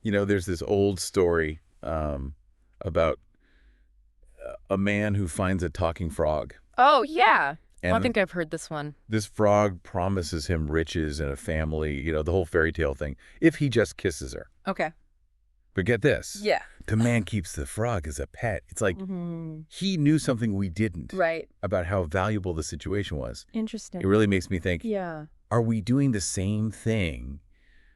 You know, there's this old story about a man who finds a talking frog. Oh, yeah. Oh, I And think I've heard this one. this frog promises him riches and a family, the whole fairy tale thing, if he just kisses her. Okay. But get this. Yeah. The man keeps the frog as a pet. It's like Hmm. he knew something we didn't Right. about how valuable the situation was. Interesting. It really makes me think, Yeah. are we doing the same thing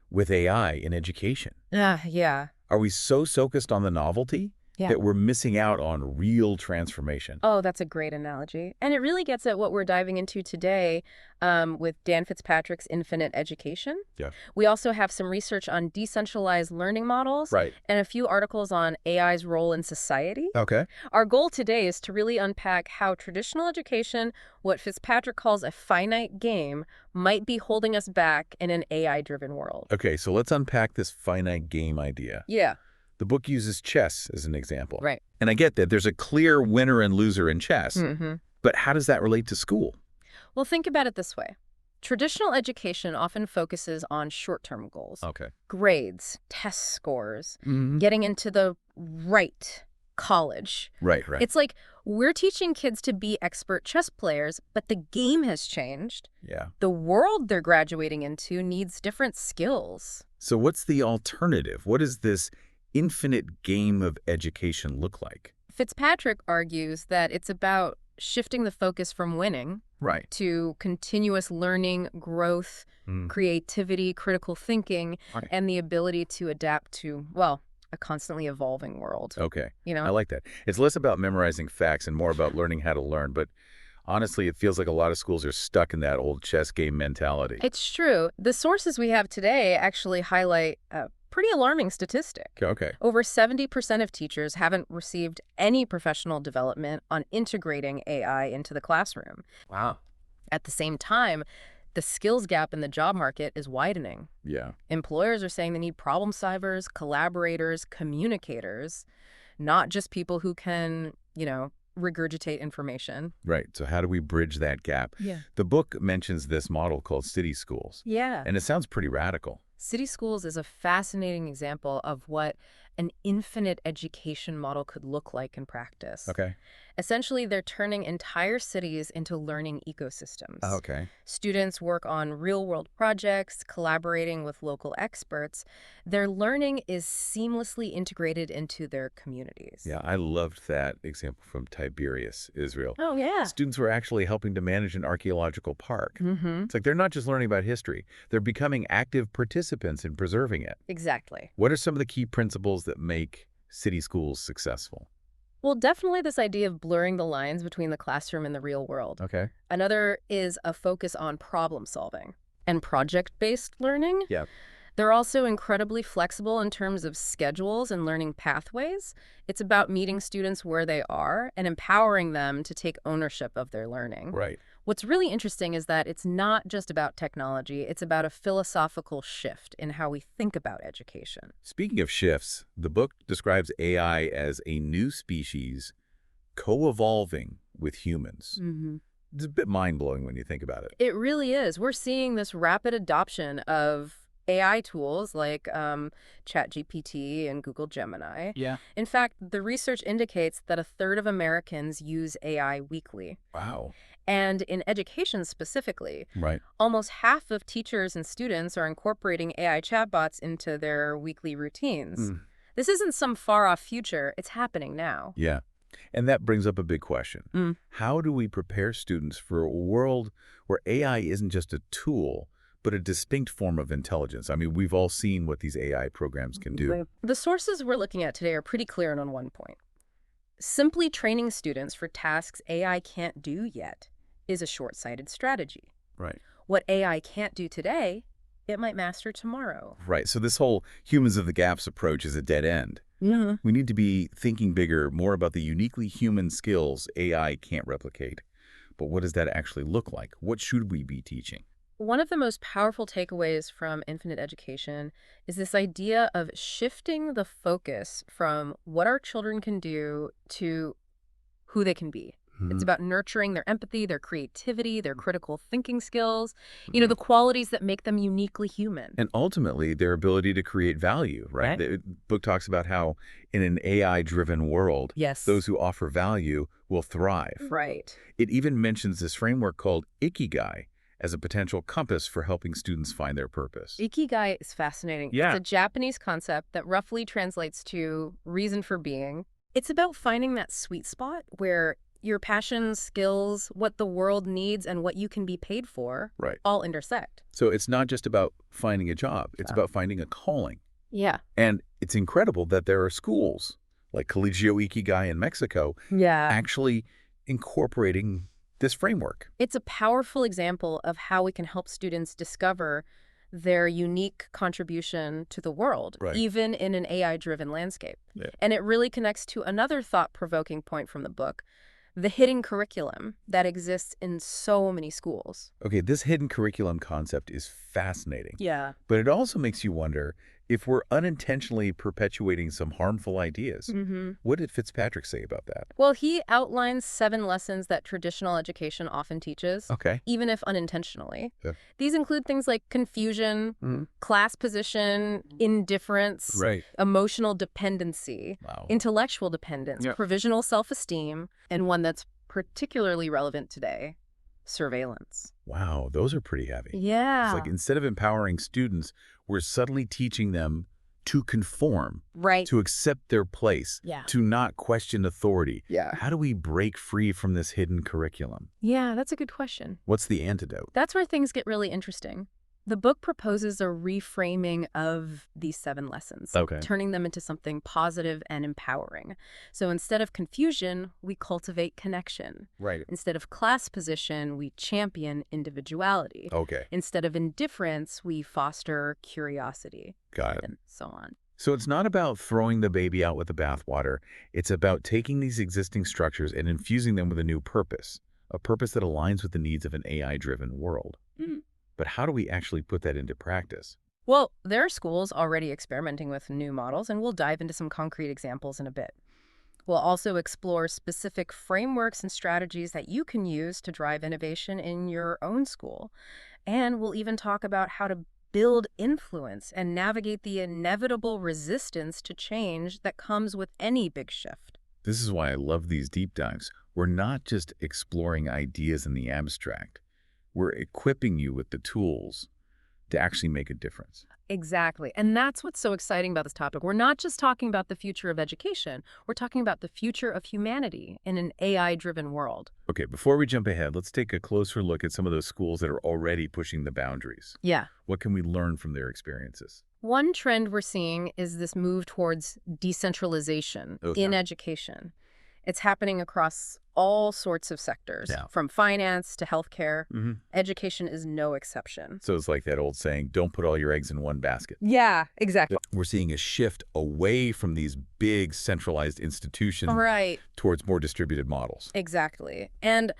with AI in education? Yeah. Are we so focused on the novelty Yeah. that we're missing out on real transformation? Oh, that's a great analogy. And it really gets at what we're diving into today with Dan Fitzpatrick's Infinite Education. Yeah. We also have some research on decentralized learning models Right. and a few articles on AI's role in society. Okay. Our goal today is to really unpack how traditional education, what Fitzpatrick calls a finite game, might be holding us back in an AI-driven world. Okay, so let's unpack this finite game idea. Yeah. The book uses chess as an example. Right. And I get that there's a clear winner and loser in chess, Mm-hmm. but how does that relate to school? Well, think about it this way. Traditional education often focuses on short-term goals. Okay. Grades, test scores, Mm-hmm. getting into the right college. Right. It's like we're teaching kids to be expert chess players, but the game has changed. Yeah. The world they're graduating into needs different skills. So what's the alternative? What does this infinite game of education look like? Fitzpatrick argues that it's about shifting the focus from winning Right. to continuous learning, growth, creativity, critical thinking, Right. and the ability to adapt to, well, a constantly evolving world. Okay. You I know? like that. It's less about memorizing facts and more about learning how to learn. But honestly, it feels like a lot of schools are stuck in that old chess game mentality. It's true. The sources we have today actually highlight a pretty alarming statistic. Okay. Over 70% of teachers haven't received any professional development on integrating AI into the classroom. Wow. At the same time, the skills gap in the job market is widening. Yeah. Employers are saying they need problem solvers, collaborators, communicators, not just people who can, regurgitate information. Right. So how do we bridge that gap? Yeah. The book mentions this model called city schools, Yeah. and it sounds pretty radical. City schools is a fascinating example of what an infinite education model could look like in practice. Okay. Essentially, they're turning entire cities into learning ecosystems. Okay. Students work on real-world projects, collaborating with local experts. Their learning is seamlessly integrated into their communities. Yeah, I loved that example from Tiberias, Israel. Oh, yeah. Students were actually helping to manage an archaeological park. Mm-hmm. It's like they're not just learning about history. They're becoming active participants in preserving it. Exactly. What are some of the key principles that make city schools successful? Well, definitely this idea of blurring the lines between the classroom and the real world. Okay. Another is a focus on problem solving and project-based learning. Yeah. They're also incredibly flexible in terms of schedules and learning pathways. It's about meeting students where they are and empowering them to take ownership of their learning. Right. What's really interesting is that it's not just about technology, it's about a philosophical shift in how we think about education. Speaking of shifts, the book describes AI as a new species co-evolving with humans. Mm-hmm. It's a bit mind-blowing when you think about it. It really is. We're seeing this rapid adoption of AI tools like ChatGPT and Google Gemini. Yeah. In fact, the research indicates that a third of Americans use AI weekly. Wow. And in education specifically, Right. almost half of teachers and students are incorporating AI chatbots into their weekly routines. Mm. This isn't some far-off future. It's happening now. Yeah. And that brings up a big question. Mm. How do we prepare students for a world where AI isn't just a tool, but a distinct form of intelligence? I mean, we've all seen what these AI programs can do. The sources we're looking at today are pretty clear on one point. Simply training students for tasks AI can't do yet is a short-sighted strategy. Right. What AI can't do today, it might master tomorrow. Right. So this whole humans of the gaps approach is a dead end. Yeah. We need to be thinking bigger, more about the uniquely human skills AI can't replicate. But what does that actually look like? What should we be teaching? One of the most powerful takeaways from Infinite Education is this idea of shifting the focus from what our children can do to who they can be. It's Mhm. about nurturing their empathy, their creativity, their critical thinking skills, the qualities that make them uniquely human. And ultimately, their ability to create value, right? Right. The book talks about how in an AI-driven world, Yes. those who offer value will thrive. Right. It even mentions this framework called Ikigai as a potential compass for helping students find their purpose. Ikigai is fascinating. It's Yeah, a Japanese concept that roughly translates to reason for being. It's about finding that sweet spot where your passions, skills, what the world needs, and what you can be paid for right. all intersect. So it's not just about finding a job, it's Oh. about finding a calling. Yeah. And it's incredible that there are schools like Colegio Ikigai in Mexico Yeah. actually incorporating this framework. It's a powerful example of how we can help students discover their unique contribution to the world, Right. even in an AI-driven landscape. Yeah. And it really connects to another thought-provoking point from the book, the hidden curriculum that exists in so many schools. Okay, this hidden curriculum concept is fascinating, Yeah. but it also makes you wonder if we're unintentionally perpetuating some harmful ideas. Mm-hmm. What did Fitzpatrick say about that? Well, he outlines 7 lessons that traditional education often teaches, Okay. even if unintentionally. Yeah. These include things like confusion, Mhm. class position, indifference, Right. emotional dependency, Wow. intellectual dependence, Yeah. provisional self-esteem, and one that's particularly relevant today, surveillance. Wow, those are pretty heavy. Yeah. It's like instead of empowering students, we're suddenly teaching them to conform, Right. to accept their place, Yeah. to not question authority. Yeah. How do we break free from this hidden curriculum? Yeah, that's a good question. What's the antidote? That's where things get really interesting. The book proposes a reframing of these 7 lessons, Okay. turning them into something positive and empowering. So instead of confusion, we cultivate connection. Right. Instead of class position, we champion individuality. Okay. Instead of indifference, we foster curiosity, Got it. and so on. So it's not about throwing the baby out with the bathwater. It's about taking these existing structures and infusing them with a new purpose, a purpose that aligns with the needs of an AI-driven world. Mm. But how do we actually put that into practice? Well, there are schools already experimenting with new models, and we'll dive into some concrete examples in a bit. We'll also explore specific frameworks and strategies that you can use to drive innovation in your own school. And we'll even talk about how to build influence and navigate the inevitable resistance to change that comes with any big shift. This is why I love these deep dives. We're not just exploring ideas in the abstract. We're equipping you with the tools to actually make a difference. Exactly. And that's what's so exciting about this topic. We're not just talking about the future of education. We're talking about the future of humanity in an AI-driven world. Okay, before we jump ahead, let's take a closer look at some of those schools that are already pushing the boundaries. Yeah. What can we learn from their experiences? One trend we're seeing is this move towards decentralization in Yeah. education. It's happening across all sorts of sectors, Yeah. from finance to healthcare. Mm-hmm. Education is no exception. So it's like that old saying, don't put all your eggs in one basket. Yeah, exactly. We're seeing a shift away from these big centralized institutions Right, towards more distributed models. exactly. And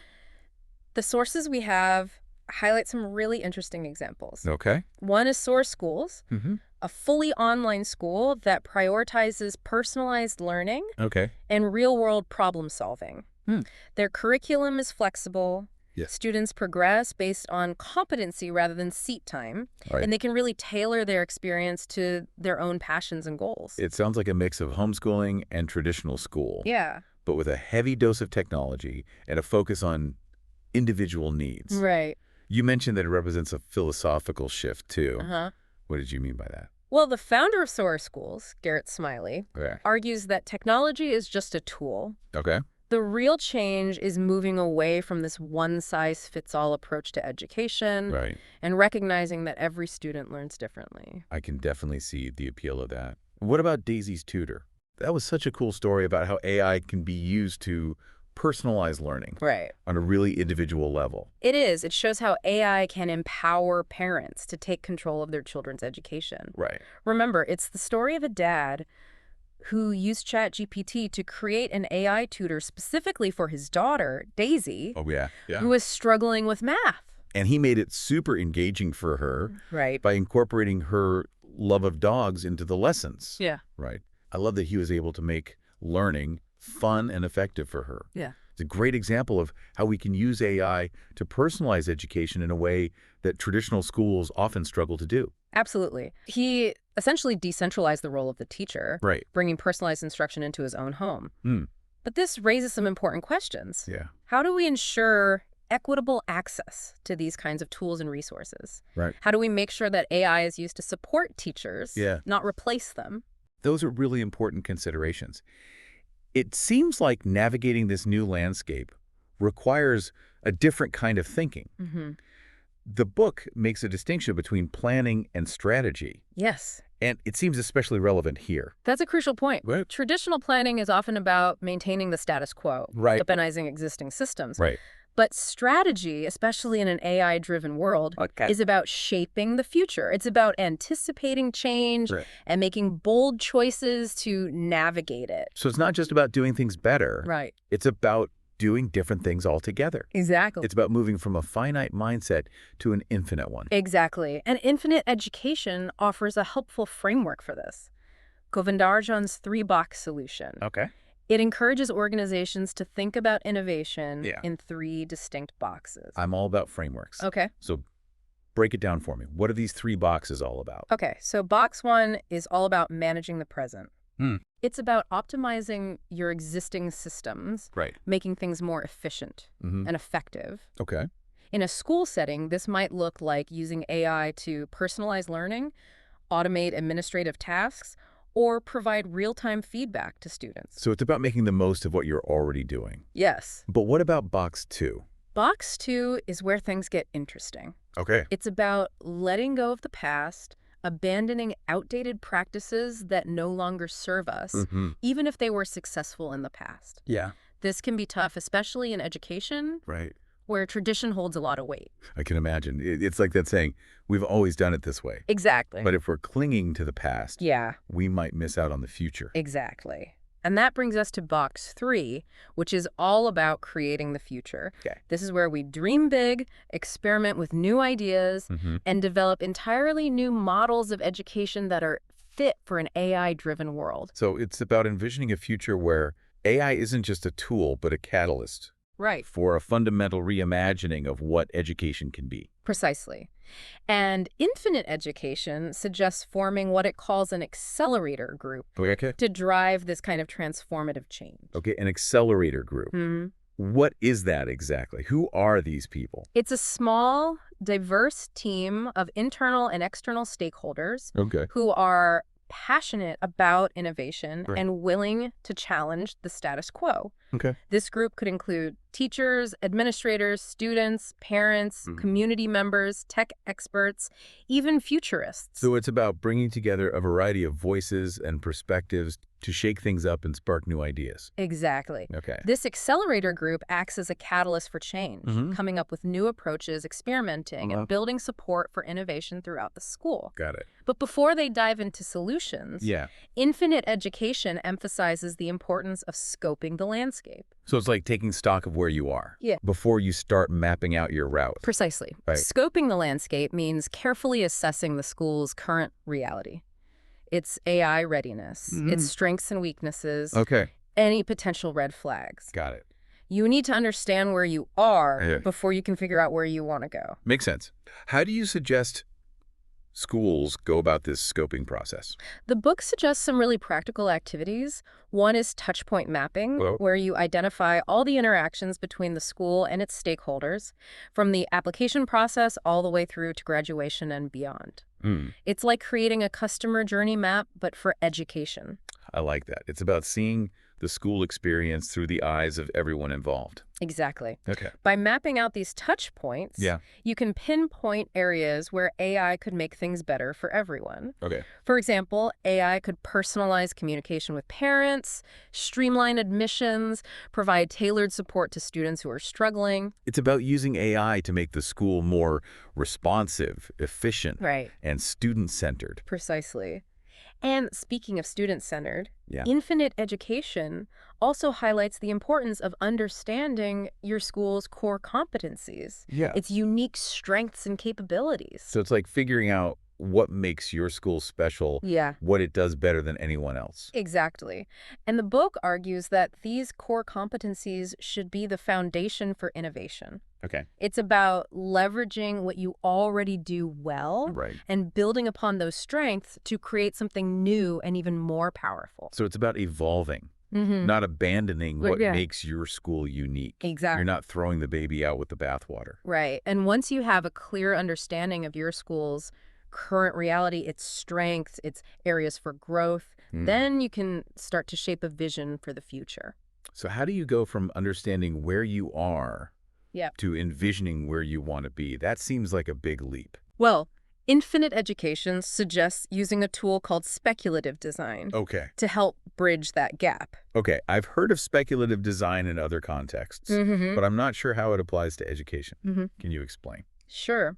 the sources we have highlight some really interesting examples. Okay. One is Source Schools, Mm-hmm. a fully online school that prioritizes personalized learning Okay. and real-world problem solving. Hmm. Their curriculum is flexible. Yes. Students progress based on competency rather than seat time, All right. and they can really tailor their experience to their own passions and goals. It sounds like a mix of homeschooling and traditional school, Yeah. but with a heavy dose of technology and a focus on individual needs. Right. You mentioned that it represents a philosophical shift, too. Uh-huh. What did you mean by that? Well, the founder of Source Schools, Garrett Smiley, Okay. argues that technology is just a tool. Okay. The real change is moving away from this one-size-fits-all approach to education Right. and recognizing that every student learns differently. I can definitely see the appeal of that. What about Daisy's Tutor? That was such a cool story about how AI can be used to personalize learning Right. on a really individual level. It is. It shows how AI can empower parents to take control of their children's education. Right. Remember, it's the story of a dad who used ChatGPT to create an AI tutor specifically for his daughter, Daisy, Oh, yeah. who was struggling with math. And he made it super engaging for her Right. by incorporating her love of dogs into the lessons. Yeah. Right. I love that he was able to make learning fun and effective for her. Yeah. It's a great example of how we can use AI to personalize education in a way that traditional schools often struggle to do. Absolutely. He essentially decentralized the role of the teacher, Right. bringing personalized instruction into his own home. Hmm. But this raises some important questions. Yeah. How do we ensure equitable access to these kinds of tools and resources? Right. How do we make sure that AI is used to support teachers, Yeah. not replace them? Those are really important considerations. It seems like navigating this new landscape requires a different kind of thinking. Mm-hmm. The book makes a distinction between planning and strategy, Yes. and it seems especially relevant here. That's a crucial point. Right. Traditional planning is often about maintaining the status quo, Right. weaponizing existing systems. Right. But strategy, especially in an AI-driven world, is about shaping the future. It's about anticipating change Right. and making bold choices to navigate it. So it's not just about doing things better. Right. It's about doing different things altogether. Exactly. It's about moving from a finite mindset to an infinite one. Exactly. And infinite education offers a helpful framework for this. Govindarjan's three-box solution. Okay. It encourages organizations to think about innovation Yeah. in three distinct boxes. I'm all about frameworks. Okay. So break it down for me. What are these 3 boxes all about? Okay, so box one is all about managing the present. Hmm. It's about optimizing your existing systems, Right. making things more efficient Mm-hmm. and effective. Okay. In a school setting, this might look like using AI to personalize learning, automate administrative tasks, or provide real-time feedback to students. So it's about making the most of what you're already doing. Yes. But what about box 2? Box two is where things get interesting. Okay. It's about letting go of the past, abandoning outdated practices that no longer serve us, Mm-hmm. even if they were successful in the past. Yeah. This can be tough, especially in education, Right. where tradition holds a lot of weight. I can imagine. It's like that saying, we've always done it this way. Exactly. But if we're clinging to the past, Yeah, we might miss out on the future. exactly. And that brings us to box three, which is all about creating the future. Okay. This is where we dream big, experiment with new ideas, Mm-hmm. and develop entirely new models of education that are fit for an AI-driven world. So it's about envisioning a future where AI isn't just a tool, but a catalyst Right. for a fundamental reimagining of what education can be. Precisely. And infinite education suggests forming what it calls an accelerator group Okay. to drive this kind of transformative change. Okay, an accelerator group. Mhm. What is that exactly? Who are these people? It's a small, diverse team of internal and external stakeholders Okay. who are passionate about innovation Right. and willing to challenge the status quo. Okay. This group could include teachers, administrators, students, parents, Mhm. community members, tech experts, even futurists. So it's about bringing together a variety of voices and perspectives to shake things up and spark new ideas. Exactly. Okay. This accelerator group acts as a catalyst for change, Mhm. coming up with new approaches, experimenting, Uh-huh. and building support for innovation throughout the school. Got it. But before they dive into solutions, Yeah. infinite education emphasizes the importance of scoping the landscape. So it's like taking stock of where you are. Yeah. Before you start mapping out your route. Precisely. Right. Scoping the landscape means carefully assessing the school's current reality, its AI readiness, its strengths and weaknesses, Okay. any potential red flags. Got it. You need to understand where you are Yeah. before you can figure out where you want to go. Makes sense. How do you suggest schools go about this scoping process? The book suggests some really practical activities. One is touchpoint mapping, Well- where you identify all the interactions between the school and its stakeholders, from the application process all the way through to graduation and beyond. It's like creating a customer journey map, but for education. I like that. It's about seeing the school experience through the eyes of everyone involved. Exactly. Okay. By mapping out these touch points, Yeah. you can pinpoint areas where AI could make things better for everyone. Okay. For example, AI could personalize communication with parents, streamline admissions, provide tailored support to students who are struggling. It's about using AI to make the school more responsive, efficient, Right. and student-centered. Precisely. And speaking of student-centered, Yeah. infinite education also highlights the importance of understanding your school's core competencies, Yeah. its unique strengths and capabilities. So it's like figuring out what makes your school special, Yeah. what it does better than anyone else. Exactly. And the book argues that these core competencies should be the foundation for innovation. Okay. It's about leveraging what you already do well Right. and building upon those strengths to create something new and even more powerful. So it's about evolving, Mm-hmm. not abandoning what Yeah. makes your school unique. Exactly. You're not throwing the baby out with the bathwater. Right. And once you have a clear understanding of your school's current reality, its strengths, its areas for growth, then you can start to shape a vision for the future. So how do you go from understanding where you are Yeah. to envisioning where you want to be? That seems like a big leap. Well, Infinite Education suggests using a tool called speculative design Okay. to help bridge that gap. Okay, I've heard of speculative design in other contexts, but I'm not sure how it applies to education. Can you explain? Sure.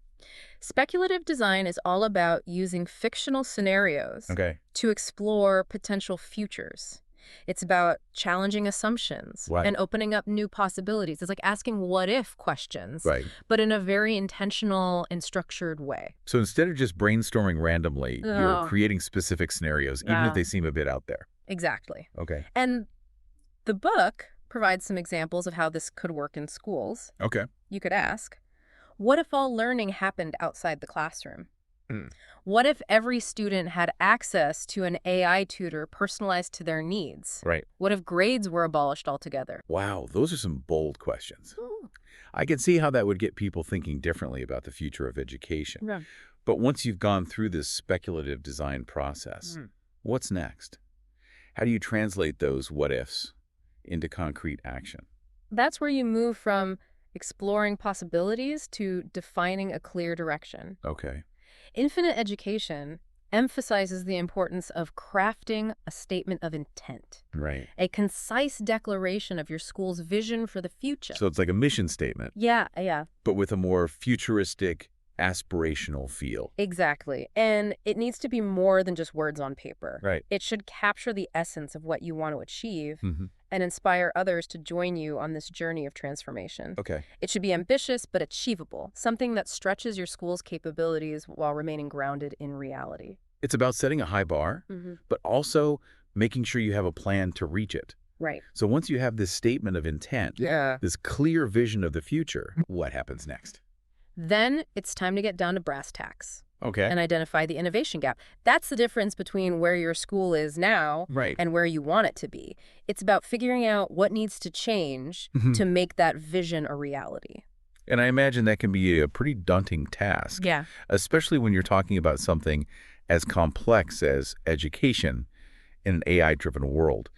Speculative design is all about using fictional scenarios Okay. to explore potential futures. It's about challenging assumptions Right. and opening up new possibilities. It's like asking what-if questions, Right. but in a very intentional and structured way. So instead of just brainstorming randomly, you're Oh. creating specific scenarios, even if they seem a bit out there. Exactly. Okay. And the book provides some examples of how this could work in schools. Okay. You could ask, what if all learning happened outside the classroom? Hmm. What if every student had access to an AI tutor personalized to their needs? Right. What if grades were abolished altogether? Wow, those are some bold questions. I can see how that would get people thinking differently about the future of education. Yeah. But once you've gone through this speculative design process, what's next? How do you translate those what-ifs into concrete action? That's where you move from exploring possibilities to defining a clear direction. Okay. Infinite Education emphasizes the importance of crafting a statement of intent, Right. a concise declaration of your school's vision for the future. So it's like a mission statement, Yeah, but with a more futuristic, aspirational feel. exactly. And it needs to be more than just words on paper. Right. It should capture the essence of what you want to achieve Mm-hmm. and inspire others to join you on this journey of transformation. Okay. It should be ambitious but achievable, something that stretches your school's capabilities while remaining grounded in reality. It's about setting a high bar, but also making sure you have a plan to reach it. Right. So once you have this statement of intent, this clear vision of the future, what happens next? Then it's time to get down to brass tacks Okay. and identify the innovation gap. That's the difference between where your school is now Right. and where you want it to be. It's about figuring out what needs to change to make that vision a reality. And I imagine that can be a pretty daunting task, Yeah. especially when you're talking about something as complex as education in an AI-driven world.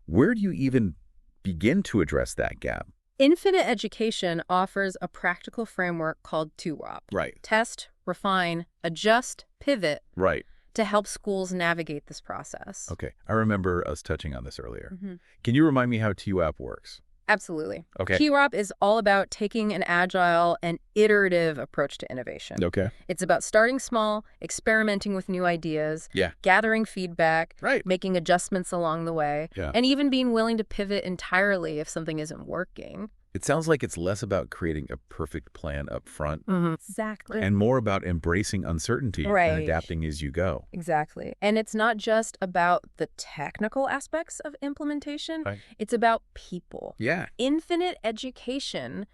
Where do you even begin to address that gap? Infinite Education offers a practical framework called 2ROP. Right. Test, refine, adjust, pivot Right. to help schools navigate this process. Okay. I remember us touching on this earlier. Mhm. Can you remind me how TUAP works? Absolutely. Okay. TROP is all about taking an agile and iterative approach to innovation. Okay. It's about starting small, experimenting with new ideas, Yeah. gathering feedback, Right. making adjustments along the way, Yeah. and even being willing to pivot entirely if something isn't working. It sounds like it's less about creating a perfect plan up front Exactly. and more about embracing uncertainty Right. and adapting as you go. Exactly. And it's not just about the technical aspects of implementation. Right. It's about people. Yeah. Infinite Education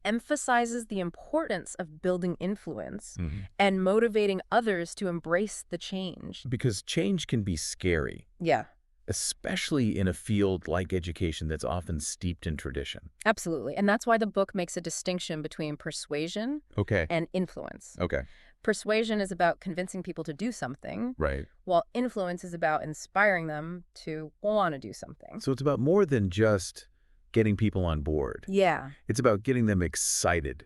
emphasizes the importance of building influence and motivating others to embrace the change. Because change can be scary, Yeah, especially in a field like education that's often steeped in tradition. absolutely. And that's why the book makes a distinction between persuasion Okay. and influence. Okay. Persuasion is about convincing people to do something, Right. while influence is about inspiring them to want to do something. So it's about more than just getting people on board. Yeah. It's about getting them excited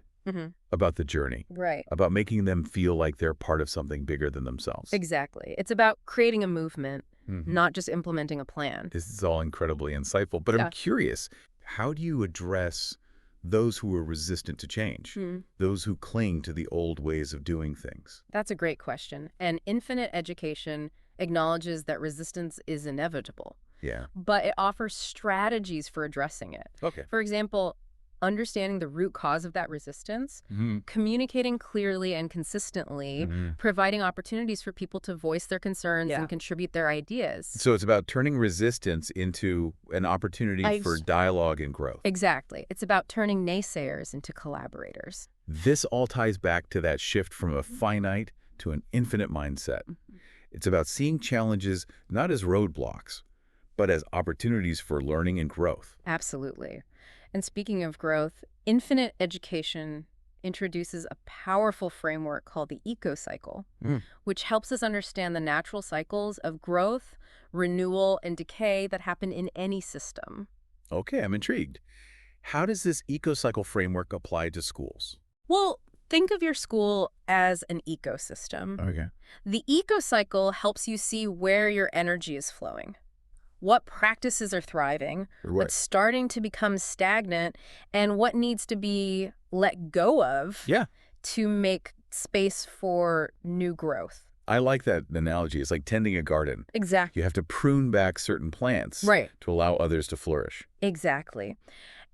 about the journey, Right. about making them feel like they're part of something bigger than themselves. Exactly. It's about creating a movement, Mhm. not just implementing a plan. This is all incredibly insightful, but Yeah. I'm curious, how do you address those who are resistant to change, those who cling to the old ways of doing things? That's a great question. And Infinite Education acknowledges that resistance is inevitable, Yeah. but it offers strategies for addressing it. Okay. For example, understanding the root cause of that resistance, communicating clearly and consistently, providing opportunities for people to voice their concerns and contribute their ideas. So it's about turning resistance into an opportunity for dialogue and growth. Exactly. It's about turning naysayers into collaborators. This all ties back to that shift from a finite to an infinite mindset. It's about seeing challenges not as roadblocks, but as opportunities for learning and growth. Absolutely. And speaking of growth, infinite education introduces a powerful framework called the eco-cycle, which helps us understand the natural cycles of growth, renewal, and decay that happen in any system. Okay, I'm intrigued. How does this eco-cycle framework apply to schools? Well, think of your school as an ecosystem. Okay. The eco-cycle helps you see where your energy is flowing, what practices are thriving, what's starting to become stagnant, and what needs to be let go of to make space for new growth. I like that analogy. It's like tending a garden. Exactly. You have to prune back certain plants to allow others to flourish. Exactly.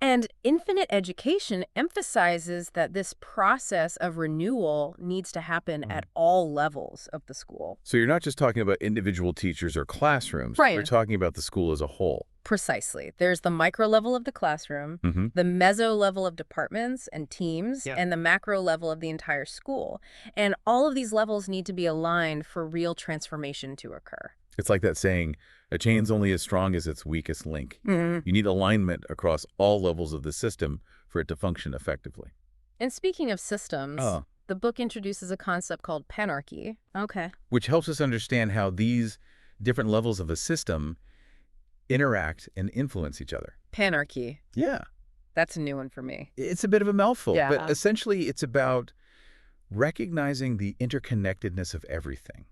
And infinite education emphasizes that this process of renewal needs to happen at all levels of the school. So you're not just talking about individual teachers or classrooms. We're talking about the school as a whole. Precisely. There's the micro level of the classroom, the meso level of departments and teams, and the macro level of the entire school. And all of these levels need to be aligned for real transformation to occur. It's like that saying, a chain's only as strong as its weakest link. You need alignment across all levels of the system for it to function effectively. And speaking of systems, the book introduces a concept called panarchy. Which helps us understand how these different levels of a system interact and influence each other. Panarchy. Yeah. That's a new one for me. It's a bit of a mouthful, but essentially it's about recognizing the interconnectedness of everything.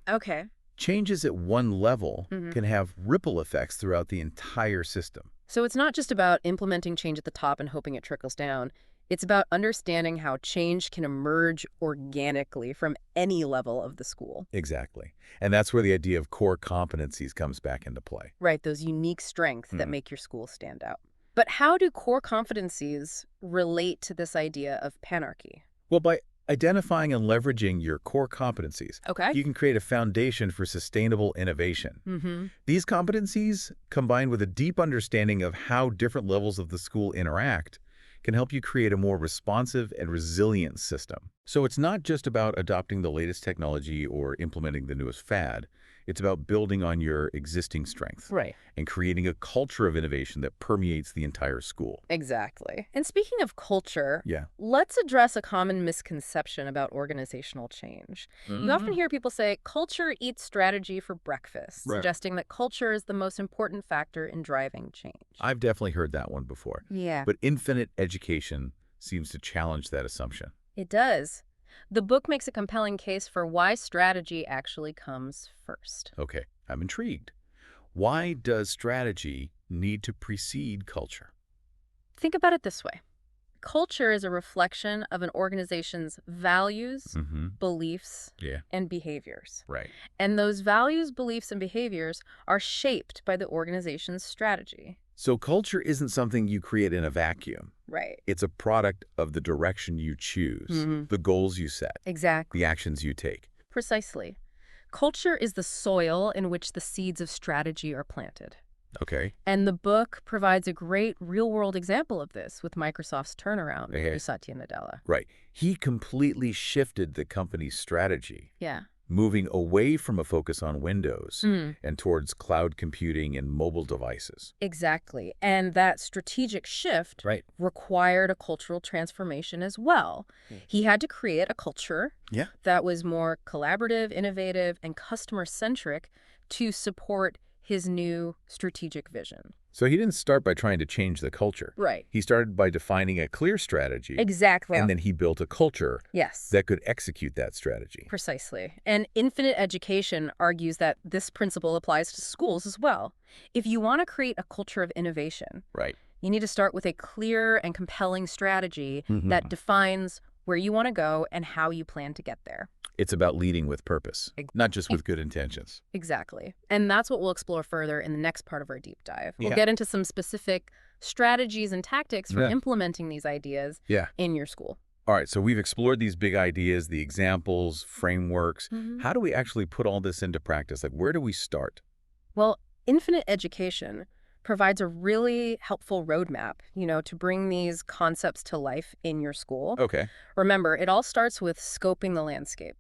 Changes at one level can have ripple effects throughout the entire system. So it's not just about implementing change at the top and hoping it trickles down. It's about understanding how change can emerge organically from any level of the school. Exactly. And that's where the idea of core competencies comes back into play. Right, those unique strengths that make your school stand out. But how do core competencies relate to this idea of panarchy? Well, by identifying and leveraging your core competencies, you can create a foundation for sustainable innovation. These competencies, combined with a deep understanding of how different levels of the school interact, can help you create a more responsive and resilient system. So it's not just about adopting the latest technology or implementing the newest fad. It's about building on your existing strengths and creating a culture of innovation that permeates the entire school. Exactly. And speaking of culture, let's address a common misconception about organizational change. You often hear people say, culture eats strategy for breakfast, suggesting that culture is the most important factor in driving change. I've definitely heard that one before. But infinite education seems to challenge that assumption. It does. The book makes a compelling case for why strategy actually comes first. Okay, I'm intrigued. Why does strategy need to precede culture? Think about it this way. Culture is a reflection of an organization's values, beliefs, and behaviors. And those values, beliefs, and behaviors are shaped by the organization's strategy. So culture isn't something you create in a vacuum. It's a product of the direction you choose, the goals you set, the actions you take. Precisely. Culture is the soil in which the seeds of strategy are planted. And the book provides a great real-world example of this with Microsoft's turnaround under Satya Nadella. He completely shifted the company's strategy. Moving away from a focus on Windows and towards cloud computing and mobile devices. Exactly. And that strategic shift required a cultural transformation as well. He had to create a culture that was more collaborative, innovative, and customer-centric to support his new strategic vision. So he didn't start by trying to change the culture. He started by defining a clear strategy. And then he built a culture that could execute that strategy. Precisely. And infinite education argues that this principle applies to schools as well. If you want to create a culture of innovation, you need to start with a clear and compelling strategy that defines where you want to go, and how you plan to get there. It's about leading with purpose, not just with good intentions. Exactly. And that's what we'll explore further in the next part of our deep dive. We'll Yeah. get into some specific strategies and tactics for Yeah. implementing these ideas in your school. All right, so we've explored these big ideas, the examples, frameworks. Mm-hmm. How do we actually put all this into practice? Like, where do we start? Well, Infinite Education provides a really helpful roadmap, to bring these concepts to life in your school. Okay. Remember, it all starts with scoping the landscape,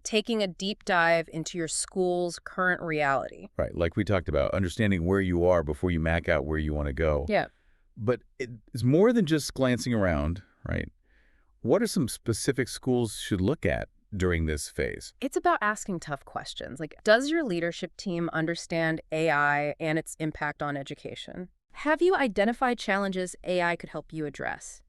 taking a deep dive into your school's current reality. Right, like we talked about, understanding where you are before you map out where you want to go. Yeah. But it's more than just glancing around, right? What are some specific schools should look at during this phase? It's about asking tough questions. Like, does your leadership team understand AI and its impact on education? Have you identified challenges AI could help you address?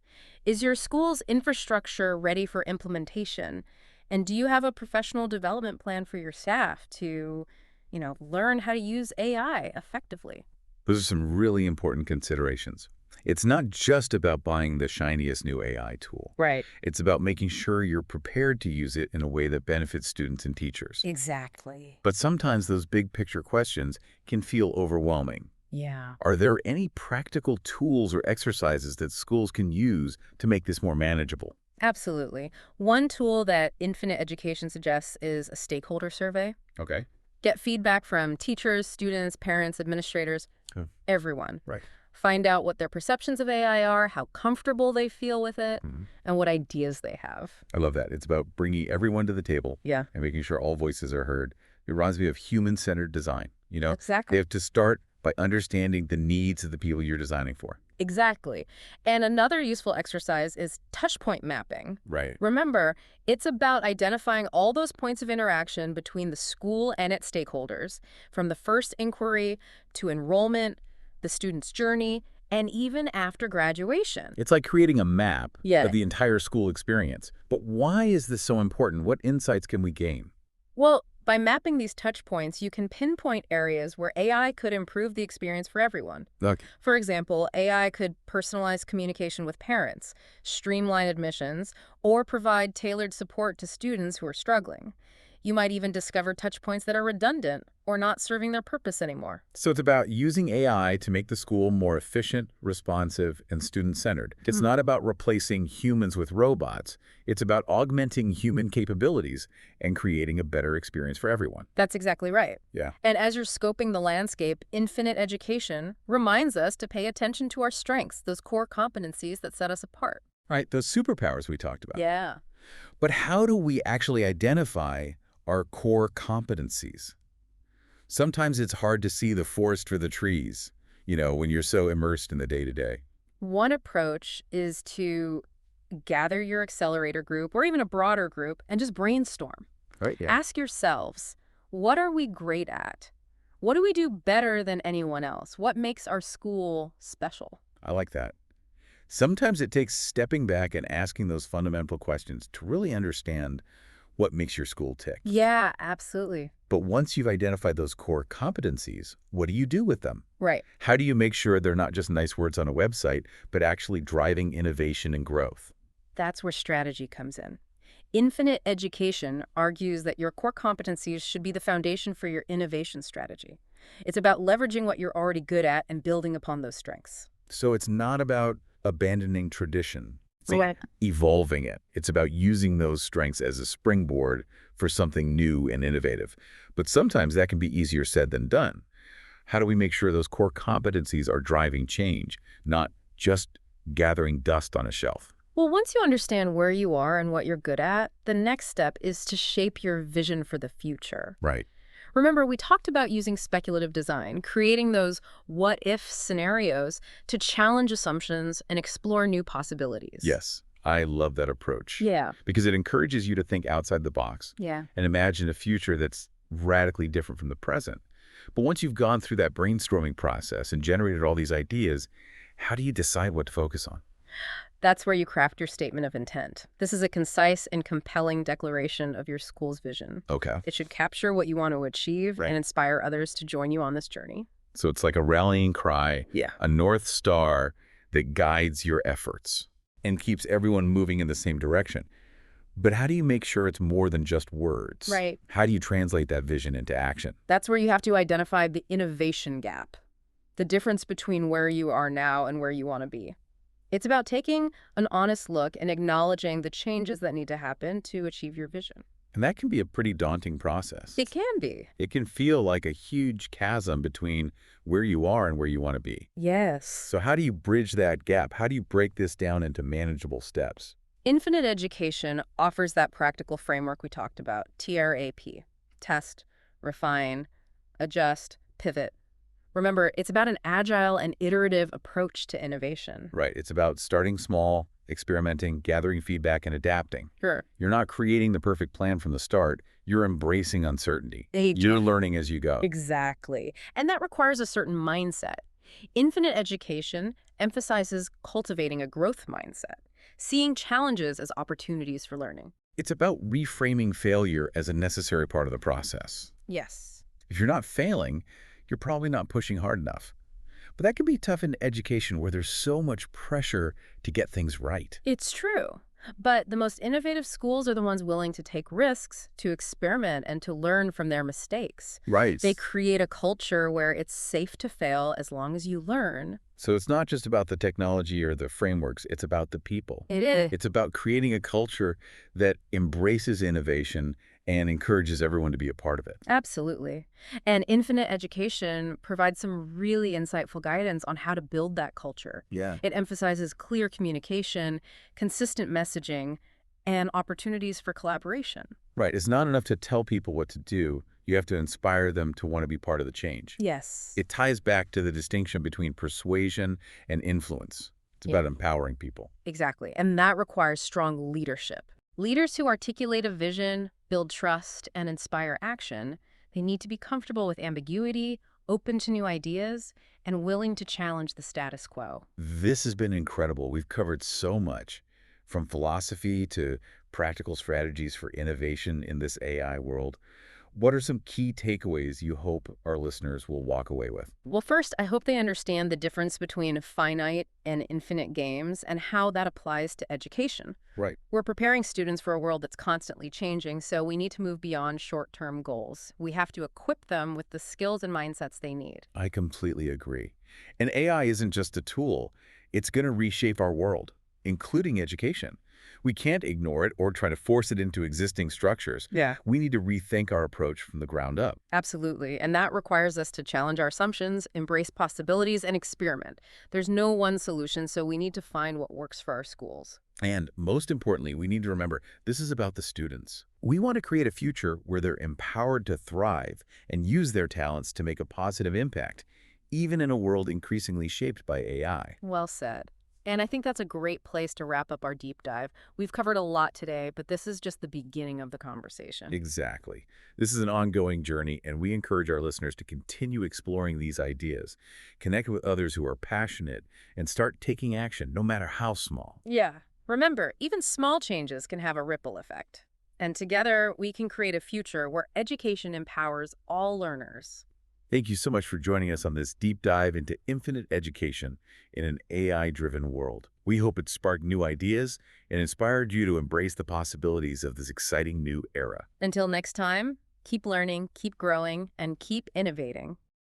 Is your school's infrastructure ready for implementation? And do you have a professional development plan for your staff to, learn how to use AI effectively? Those are some really important considerations. It's not just about buying the shiniest new AI tool. Right. It's about making sure you're prepared to use it in a way that benefits students and teachers. Exactly. But sometimes those big picture questions can feel overwhelming. Yeah. Are there any practical tools or exercises that schools can use to make this more manageable? Absolutely. One tool that Infinite Education suggests is a stakeholder survey. Okay. Get feedback from teachers, students, parents, administrators, everyone. Right. Find out what their perceptions of AI are, how comfortable they feel with it, Mm-hmm. and what ideas they have. I love that. It's about bringing everyone to the table Yeah. and making sure all voices are heard. It reminds me of human-centered design. Exactly. They have to start by understanding the needs of the people you're designing for. Exactly. And another useful exercise is touchpoint mapping. Right. Remember, it's about identifying all those points of interaction between the school and its stakeholders, from the first inquiry to enrollment, the student's journey, and even after graduation. It's like creating a map Yeah. of the entire school experience. But why is this so important? What insights can we gain? Well, by mapping these touch points, you can pinpoint areas where AI could improve the experience for everyone. Okay. For example, AI could personalize communication with parents, streamline admissions, or provide tailored support to students who are struggling. You might even discover touch points that are redundant or not serving their purpose anymore. So it's about using AI to make the school more efficient, responsive, and student-centered. It's not about replacing humans with robots. It's about augmenting human capabilities and creating a better experience for everyone. That's exactly right. Yeah. And as you're scoping the landscape, Infinite Education reminds us to pay attention to our strengths, those core competencies that set us apart. Right, those superpowers we talked about. Yeah. But how do we actually identify our core competencies? Sometimes it's hard to see the forest for the trees, when you're so immersed in the day-to-day. One approach is to gather your accelerator group or even a broader group and just brainstorm. Right, yeah. Ask yourselves, what are we great at? What do we do better than anyone else? What makes our school special? I like that. Sometimes it takes stepping back and asking those fundamental questions to really understand what makes your school tick. Yeah, absolutely. But once you've identified those core competencies, what do you do with them? Right. How do you make sure they're not just nice words on a website, but actually driving innovation and growth? That's where strategy comes in. Infinite Education argues that your core competencies should be the foundation for your innovation strategy. It's about leveraging what you're already good at and building upon those strengths. So it's not about abandoning tradition. Right. Evolving it. It's about using those strengths as a springboard for something new and innovative. But sometimes that can be easier said than done. How do we make sure those core competencies are driving change, not just gathering dust on a shelf? Well, once you understand where you are and what you're good at, the next step is to shape your vision for the future. Right. Remember, we talked about using speculative design, creating those what-if scenarios to challenge assumptions and explore new possibilities. Yes, I love that approach. Yeah. Because it encourages you to think outside the box Yeah. and imagine a future that's radically different from the present. But once you've gone through that brainstorming process and generated all these ideas, how do you decide what to focus on? That's where you craft your statement of intent. This is a concise and compelling declaration of your school's vision. Okay. It should capture what you want to achieve Right. and inspire others to join you on this journey. So it's like a rallying cry, Yeah. a North Star that guides your efforts. and keeps everyone moving in the same direction. But how do you make sure it's more than just words? Right. How do you translate that vision into action? That's where you have to identify the innovation gap, the difference between where you are now and where you want to be. It's about taking an honest look and acknowledging the changes that need to happen to achieve your vision. And that can be a pretty daunting process. It can be. It can feel like a huge chasm between where you are and where you want to be. Yes. So how do you bridge that gap? How do you break this down into manageable steps? Infinite Education offers that practical framework we talked about, TRAP. Test, refine, adjust, pivot. Remember, it's about an agile and iterative approach to innovation. Right. It's about starting small, experimenting, gathering feedback, and adapting. Sure. You're not creating the perfect plan from the start. You're embracing uncertainty. Aging. You're learning as you go. Exactly. And that requires a certain mindset. Infinite Education emphasizes cultivating a growth mindset, seeing challenges as opportunities for learning. It's about reframing failure as a necessary part of the process. Yes. If you're not failing, you're probably not pushing hard enough. But that can be tough in education where there's so much pressure to get things right. It's true. But the most innovative schools are the ones willing to take risks, to experiment, and to learn from their mistakes. Right. They create a culture where it's safe to fail as long as you learn. So it's not just about the technology or the frameworks, it's about the people. It is. It's about creating a culture that embraces innovation and encourages everyone to be a part of it. Absolutely. And Infinite Education provides some really insightful guidance on how to build that culture. Yeah. It emphasizes clear communication, consistent messaging, and opportunities for collaboration. Right. It's not enough to tell people what to do. You have to inspire them to want to be part of the change. Yes. It ties back to the distinction between persuasion and influence. It's about empowering people. Exactly. And that requires strong leadership. Leaders who articulate a vision, build trust, and inspire action, they need to be comfortable with ambiguity, open to new ideas, and willing to challenge the status quo. This has been incredible. We've covered so much, from philosophy to practical strategies for innovation in this AI world. What are some key takeaways you hope our listeners will walk away with? Well, first, I hope they understand the difference between finite and infinite games and how that applies to education. Right. We're preparing students for a world that's constantly changing, so we need to move beyond short-term goals. We have to equip them with the skills and mindsets they need. I completely agree. And AI isn't just a tool. It's going to reshape our world, including education. We can't ignore it or try to force it into existing structures. Yeah. We need to rethink our approach from the ground up. Absolutely. And that requires us to challenge our assumptions, embrace possibilities, and experiment. There's no one solution, so we need to find what works for our schools. And most importantly, we need to remember this is about the students. We want to create a future where they're empowered to thrive and use their talents to make a positive impact, even in a world increasingly shaped by AI. Well said. And I think that's a great place to wrap up our deep dive. We've covered a lot today, but this is just the beginning of the conversation. Exactly. This is an ongoing journey, and we encourage our listeners to continue exploring these ideas, connect with others who are passionate, and start taking action, no matter how small. Yeah. Remember, even small changes can have a ripple effect. And together, we can create a future where education empowers all learners. Thank you so much for joining us on this deep dive into infinite education in an AI-driven world. We hope it sparked new ideas and inspired you to embrace the possibilities of this exciting new era. Until next time, keep learning, keep growing, and keep innovating.